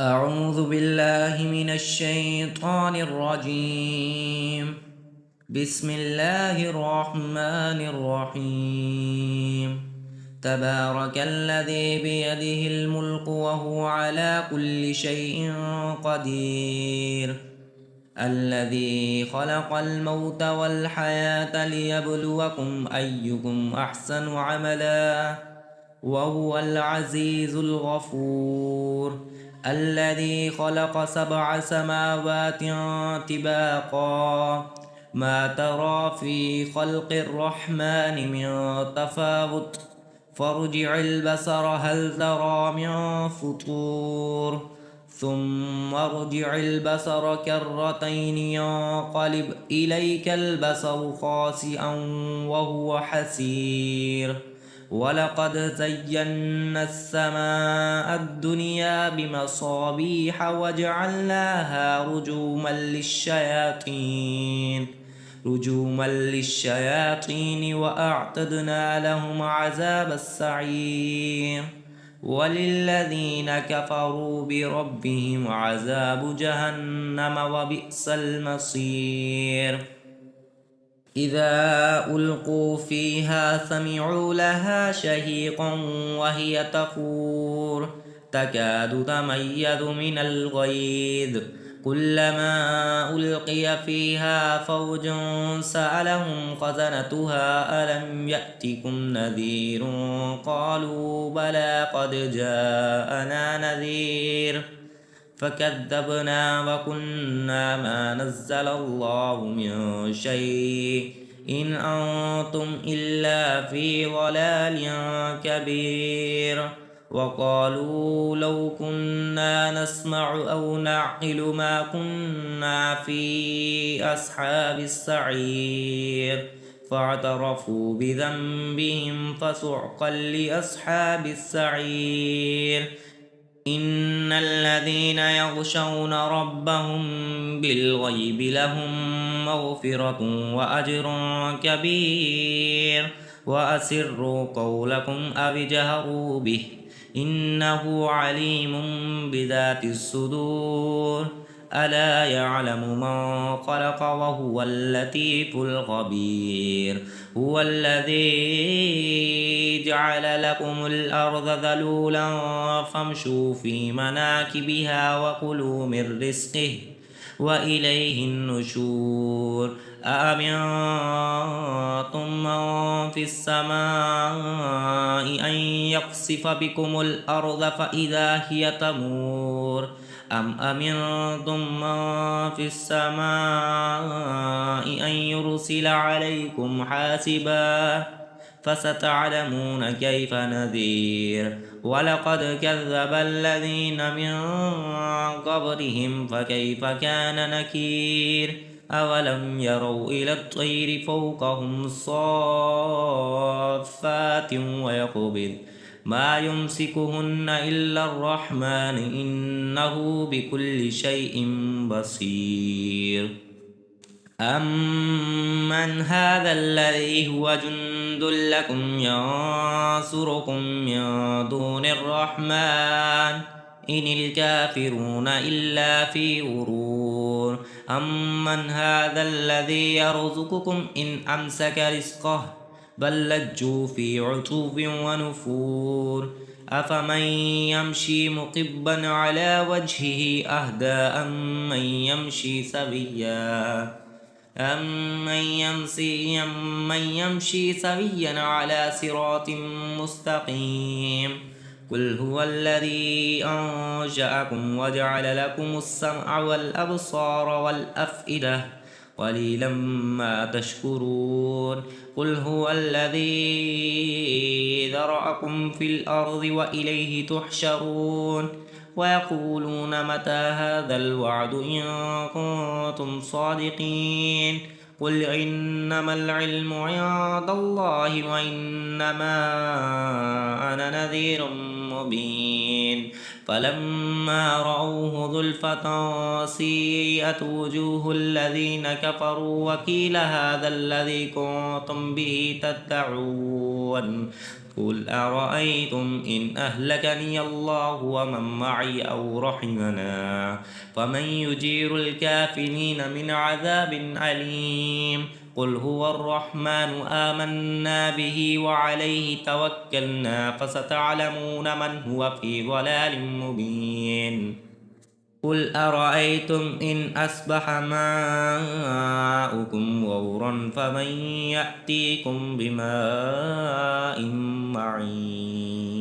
أعوذ بالله من الشيطان الرجيم. بسم الله الرحمن الرحيم. تبارك الذي بيده الملك وهو على كل شيء قدير. الذي خلق الموت والحياة ليبلوكم أيكم أحسن عملا وهو العزيز الغفور. الذي خلق 7 سماوات طباقا ما ترى في خلق الرحمن من تفاوت فارجع البصر هل ترى من فطور ثم ارجع البصر كرتين ينقلب إليك البصر خاسئا وهو حسير. ولقد زينا السماء الدنيا بمصابيح وجعلناها رجوما للشياطين وأعتدنا لهم عذاب السعير. وللذين كفروا بربهم عذاب جهنم وبئس المصير. إذا ألقوا فيها سمعوا لها شهيقا وهي تفور تكاد تميز من الغيظ كلما ألقي فيها فوج سألهم خزنتها ألم يأتكم نذير قالوا بلى قد جاءنا نذير فكذبنا وكنا ما نزل الله من شيء إن أنتم إلا في ضلال كبير. وقالوا لو كنا نسمع أو نعقل ما كنا في أصحاب السعير فاعترفوا بذنبهم فسحقا لأصحاب السعير. إن الذين يخشون ربهم بالغيب لهم مغفرة وأجر كبير. وأسروا قولكم أو اجهروا به إنه عليم بذات الصدور. ألا يعلم من خلق وهو اللطيف الخبير. هو الذي جعل لكم الأرض ذلولا فامشوا في مناكبها وكلوا من رزقه وإليه النشور. أأمنتم من في السماء أن يخسف بكم الأرض فإذا هي تمور أم أمنتم من في السماء أن يرسل عليكم حاسبا فستعلمون كيف نذير. ولقد كذب الذين من قبلهم فكيف كان نكير. أولم يروا إلى الطير فوقهم صافات ويقبض ما يمسكهن إلا الرحمن إنه بكل شيء بصير. أمن هذا الذي هو جند لكم ينصركم من دون الرحمن إن الكافرون إلا في غرور. أمن هذا الذي يرزقكم إن أمسك رزقه بل لجوا في عتوب ونفور. أفمن يمشي مقبا على وجهه أهدى أمن يمشي سويا على صراط مستقيم. قل هو الذي أنشأكم وجعل لكم السمع والأبصار والأفئدة قليلا ما تشكرون. قل هو الذي ذرأكم في الأرض وإليه تحشرون. ويقولون متى هذا الوعد إن كنتم صادقين. قل إنما العلم عند الله وإنما أنا نذير مبين. فلما رأوه زلفة سيئت وجوه الذين كفروا وقيل هذا الذي كنتم به تدعون قل أرأيتم إن أهلكني الله ومن معي أو رحمنا فمن يجير الكافرين من عذاب أليم قل هو الرحمن آمنا به وعليه توكلنا فستعلمون من هو في ضلال مبين قل أرأيتم إن أصبح ماؤكم غورا فمن يأتيكم بماء معين